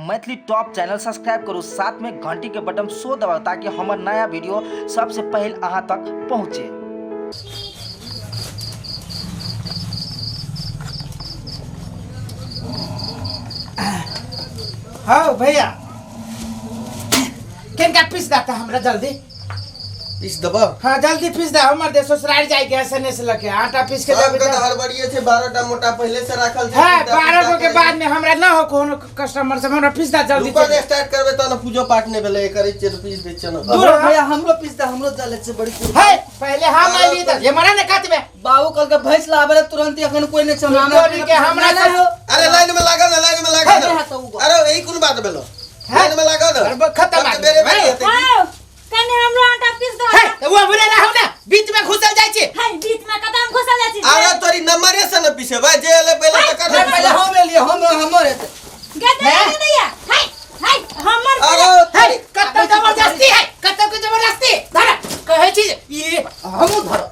Maithili top channel subscribe करू, साथ में घंटी के बटन सो दबाओ ताकि हमार नया वीडियो सबसे पहले अहाँ तक पहुँचे। हाँ भैया केनका पीस दाता हमरा जल्दी पीस दबा। हाँ जल्दी पीस दा, हमर दे ससुराल जाए के सने से लके आटा पीस के सब दे का हड़बड़िए छे, 12टा मोटा पहले से रखल छे। हां 12 गो के बाद में हमरा ना हो कोनो कस्टमर से हमरा पीस दा जल्दी। दुकान स्टार्ट करबे त न पूजो पाठ ने भेले करे छे तो पीस बेच न। दूर भैया हमरो पीस दा, हमरो जाले से बड़ी कुर है पहले हम आइली त ये मरा ने खाती में बाबू कल के भैंस लाबे तुरंत अखन कोई ने चमना के हमरा से अरे लाइन में लगा ना, लाइन में लगा ना। अरे यही कोन बात भेलो, लाइन में लगा ना खत्म बेरे बेरे हेतै। कने हमरो आटा पीस दो। है तो वो बुरे रहौ ना बीच में घुसल जाय छे। है बीच में कदम घुसल जाय छे। अरे तोरी नंबरे से न पीसे भाई, जे ले पहले त कर पहले हम ले लिए हमर हेतै गदे नहीं दिया। है हमर अरे है कत्तो जबरदस्ती है, कत्तो के जबरदस्ती धर कहे छी ये हमू धर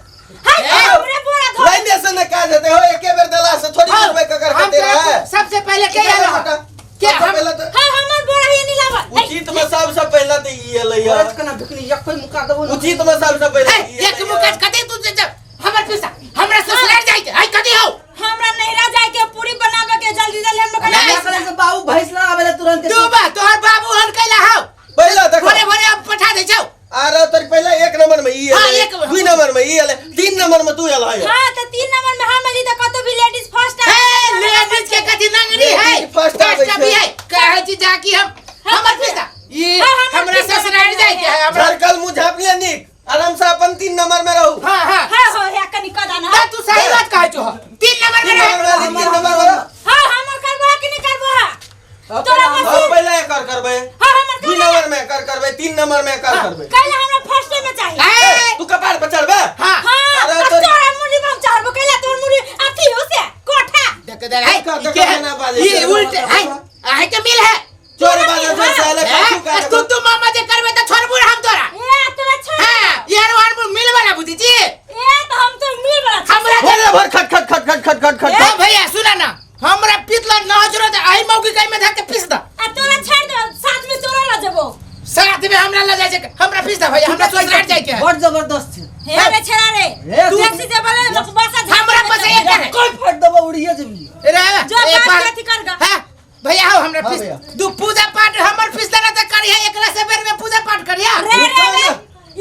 है हमरे बोरा धो। लाइन से न काज हेतै हो, एके बेर दला से थोड़ी रुपए का कर देते है। सबसे पहले के आला क्या पहले तो है हमर बोरा ही नहीं लावा। उचित में सबसे पहले तो ये लइया औरत कना भिकनी एक कोई मुका देबो ना। उचित में सबसे पहले एक मुकाज कते तू जब हमर पैसा हमरा ससुराल जाय के है कदी हो हमरा नहिरा जाय के पूरी बनावे के जल्दी जल्दी हम लोग ना करे से बाबू भैंस लाबे तुरंत तू बा तोहर बाबू हन कैला हो पहले देखो। भोरे भोरे अब पठा दे छौ। अरे तोरी पहले 1 नंबर में ई हाँ, है, एक नंबर। 2 नंबर में ई है, 3 नंबर में तू आला है। हां तो 3 नंबर में हम अली त कतो भी लेडीज फर्स्ट है लेडीज के कथि नंगरी है लेडीज फर्स्ट आबै भी छै। है कहे छी जाकी हम हमर पैसा ये हमरा ससुराल जाय के है हमरा। झरकल मुंह झापिए निक आराम से अपन 3 नंबर में रहू। हां हां हां हो या कनी कदा ना। तू सही बात कहै छो 3 नंबर में 3 नंबर रह। में 3 नंबर में हां हमर करबो कि नहीं करबो। तोरा हम मशीन पहले कर करबे, हां हमर 2 नंबर में कर करबे, 3 नंबर में कर करबे। कहले हमरा फर्स्ट में चाहिए। है तू कपार पर चढ़बे। हां हां अरे तो तोरा मुड़ी बम चारबो कहले तोर मुड़ी अथी हो से कोठा। देख दे है देखो, के है ना बाजे, ये उल्टे है आहे के मिल है चोर बाजे से साले पाछू का तू मामा जे करबे त छोड़बू हम तोरा। ए तोरा छोड़। हां यार वार मिल वाला बुद्धि जी ए तो हम तो मिल बड़ा हमरा भोरे भर खट खट खट खट खट खट खट। ए भैया सुना ना हमरा पितला नजर दे आई मौकी कई में धके पीस द आ तोरा छोड़ दे साथ में तोरा ला जबो। साथ में हमरा ले जाय छै हमरा पीस द भैया हमरा ससुराल जाय के है। बड़ जबरदस्त है। हे रे छड़ा रे तू- टैक्सी से बोले बसा हमरा पैसा एक है कोई फट देबो उड़िए जेबी। रे जो एक बात बार अथी कर गा। हां भैया हो हमरा हाँ पीस भैया। दू पूजा पाठ हमर पीस देना त करिया एकरा से बेर में पूजा पाठ करिया। रे रे रे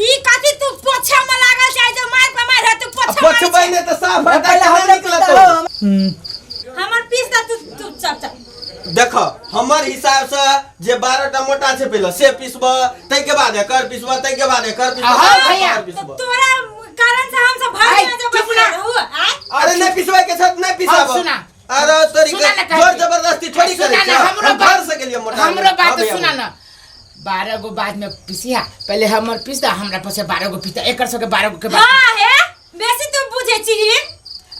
ई काती तू पोछा में लागल छै जो मार पे मार है तू पोछा मार। पछबे ने तो साफ हटा पहले हम के निकला तो। हमर पीस दा तू चप देखो हमर हिसाब से जे 12टा मोटा छे पहले से पीसबा, तै के बाद एकर पीसबा, तै के बाद एकर पीसबा, हाँ, तै के भैया। बाद तो पीसबा। तोरा कारण से हम सब भाग में जब चुप ना। रहू आ अरे नहीं पिसवा के साथ नहीं पिसाबा। हाँ, सुना। अरे तोरी सुना के ना कहती। जोर जबरदस्ती थोड़ी करे सुना छे। ना हमरो हम बात घर से गेलिए मोटा। हमरो बात हाँ भैया, सुना ना 12 गो बाद में पिसिया पहले हमर पीस द हमरा पासे 12 गो पीस द एकर सके 12 गो के बाद। हां है बेसी तू बुझे छी।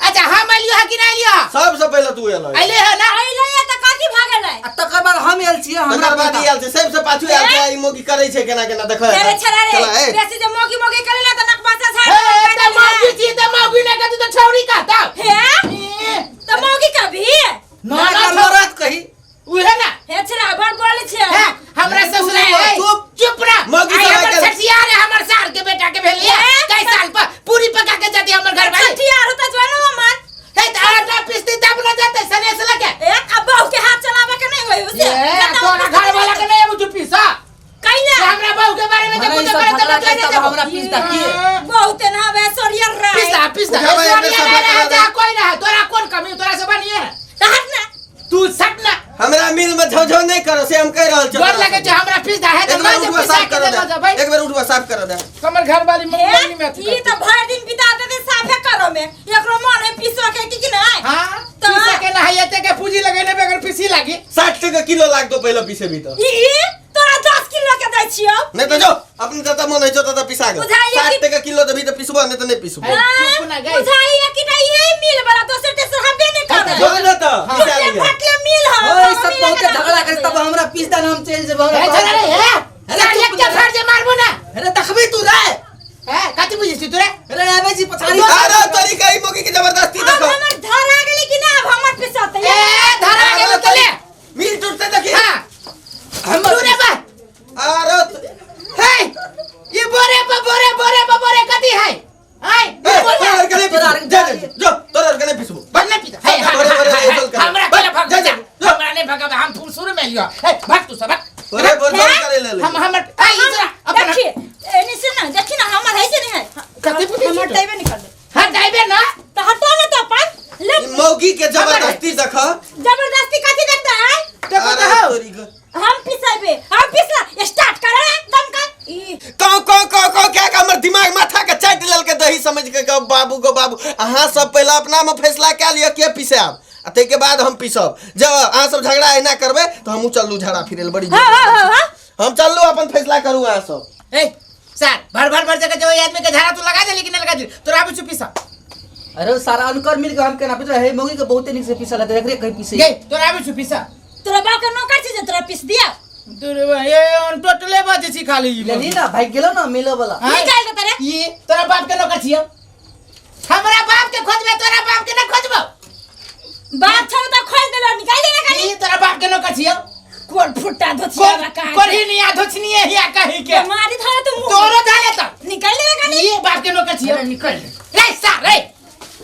अच्छा हम आलियो है कि नहीं लियो सबसे पहले तू एलो। आइले है ना आइले या त काती भागल है। आ तकर बाद हम आयल छियै हमरा हमरा बाद आयल छे, सबसे पाछू आयल छे, ई मोगी करे छे केना केना देख। रे छड़ा चला रे ए। बेसी जे मोगी मोगी करेला त नकबासा हे झाड़ त मौगी छी त मौगी ने कहती तो छौरी कहता हे त मोगी कभी ना ना ना मरत कही उहे ना हे छड़ा बड़ बोल छे। है हमरा ससुराल है चुप। चुप रह मौगी आई सब हमर आके- सठिया रे हमर सार के बेटा के भेलिए कई साल पर पूरी पका के जाती हमर घर वाली छठियार होता जवानो मन हे त आटा पीसती तब न जाते सने से लगे ए अब बहू के हाथ चलावे के नहीं होई उसे ये तोरा घर वाला के नहीं मुझे पीसा कइला हमरा बहू के बारे में जब कुछ करे झगड़ा तो के तब हमरा पीस दा की बहुत ना बे सोरियर रे पीसा उठा भाई, अपने सब करा दे। कोई ना है तोरा कौन कमी तोरा से बनिए हट ना तू सट ना हमरा मिल में झौ नहीं करो से हम कह रहल छे। जोर लगे जो हमरा पीस दा है तो एक मैं बार जब उठवा पीसा साफ के कर दे दे। भाई एक बार उठवा साफ कर दे। हमर घर वाली मम्मी में ई त भर दिन बिता दे साफे करो में एकरो मन है पीसो के कि नहीं। हां तो- पीसा के नहाइते के पूंजी लगेने बगैर पीसी लागी 60 टका किलो लाग दो पहले पीसे भी तो। ई तोरा 10 किलो के दै छियो। नहीं तो जो अपने जता मन है जो तता पिसा गयो। बुझाइए 60 कि- टका किलो देबी तो पिसबो नहीं तो नहीं पिसबो। चुप ना गई बुझाई है कि नहीं ये मिल वाला दोसर के हबे नहीं कर जो न तो पिसा ये लिया। फटले मिल हो ओए सब बहुत झगड़ा करे तब हमरा पीस दा हम चेंज जेबो ए चला रे हे अरे एक के फाड़ दे मारबो ना अरे देखबी तू रे है कति बुझी तू रे अरे आबे जी पछाड़ी अरे तोरी कई मोगी के जबरदस्ती अब देखो। हमर धरा गेली कि ना अब हमर पीसत ए धरा गेल तले मिल टूटते देखी। हां में लियो ए भाग तू सब भाग अरे बोल करे ले ले हम हमर आई इधर अपन देखिए एनी से ना देखी ना हमर है से नहीं है कते पूछी हमर तो? टाइबे निकल दे हां जाइबे ना तो हटो ना तो अपन ले ई मौगी के जबरदस्ती देख जबरदस्ती काती देखता है देखो अरे तो तोरी ग हम पिसाबे हम पिसला स्टार्ट कर दम कर ई कौ क्या का हमर दिमाग माथा के चाट लेल के दही समझ के बाबू गो बाबू अहाँ सब पहले अपना में फैसला क्या लियो के पिसाब आ ते के बाद हम पिसब जब अहाँ सब झगड़ा एना करबे तो हमहू चलू झगड़ा फिरेल बड़ी हां हम चलू अपन फैसला करू अहाँ सब ए सर भर जगह जो आदमी के झाड़ा तू लगा दे लेकिन लगा दे तोरा भी चुपी सा अरे सारा अनकर मिल के हम केना पिस है मौगी के बहुते निक से पिसल है रे कहीं पिसे गई तोरा भी चुपी सा तोरा बाप के नौकर छी जे तोरा पिस दिया तोरे ये ऑन टोटले बात छी खाली ले ली ना भाई गेलो ना मिलो वाला निकाल के तेरे ये तोरा बाप के नौकर छियो हमरा बाप के खोजबे तोरा बाप के ना खोजबो बाप छोड़ तो खोल देलो निकाल दे ना खाली ये तोरा बाप के नौकर छियो कोन फुट्टा धोछिया का कोन ही नहीं आधोचनी है या कहीं के मारी धरे तो मुंह तोरो धाले तो निकाल दे ना खाली ये बाप के नौकर छियो निकल रे सर रे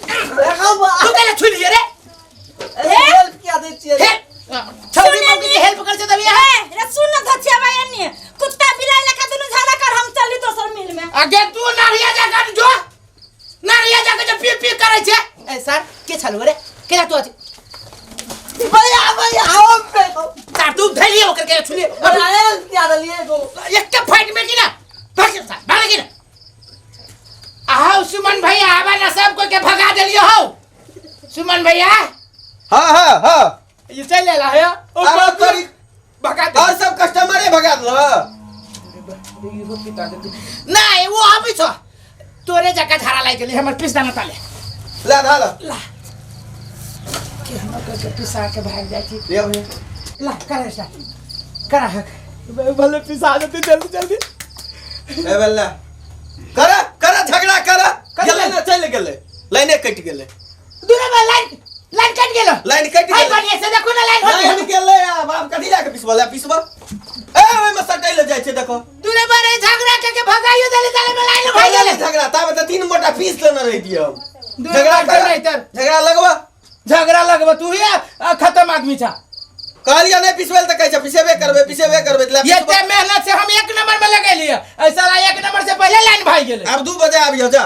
देखो तू केले छुली रे हेल्प क्या दे छिए हे छोटी मौकी के हेल्प कर से तभी ए रे सुन ना धोछिया भाई अन्य कुत्ता बिलाई लखा दुनु झाड़ा कर हम चली दोसर मिल में आगे तू नारिया जाकर जो नारिया जाकर जो पी करे छे ए सर के छलो रे केला तू अछि भैया हम पे को सर तू धैलिए होकर के छुली अरे हेल्प क्या दे लिए को एक के फाइट में की ना बस सर भाग की ना आओ सुमन भैया आवा ना सब कोई के भगा देलियो हो सुमन भैया हां ये चल ले ला है अरे तोरी भगा दे और सब कस्टमर ही भगा दो नहीं वो अभी छो तोरे जगह धारा लाई गेली हमर पिस दाना ताले ला धाला के हम के पिसा के भाग जाई छी ले भैया ला करे सा करा भले पिसा देते जल्दी ए बल्ला करा झगड़ा करा गेले ना चल गेले लाइने कट गेले दूर में लाइन कट गेलो लाइन कट हाय गेले बढ़िया से देखो ना लाइन हो लाइन गई गेले आ बाप कथि ला के पिसबा ए ओय में सटै ले जाय छै देखो दूर बारे झगड़ा के भगाइयो देले ताले में लाइन भाग गेले झगड़ा ताबे त तीन मोटा पीस लेना रही दियो हम झगड़ा कर नहीं तर झगड़ा लगवा झगड़ा लगबो तू ही खत्म आदमी छा कहलिया नहीं पिसवेल त कहै छै पिसेबे करबे ये ते मेहनत से हम एक नंबर में लगे लिए ऐसा ला एक नंबर से पहले लाइन भाग गेले अब 2 बजे आबियो जा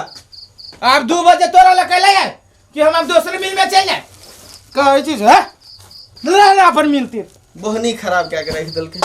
अब 2 बजे तोरा लगे ले कि हम अब दूसरे मिल में चल जाए कहै छी है ना अपन मिलती बोहनी खराब क्या के रख देलके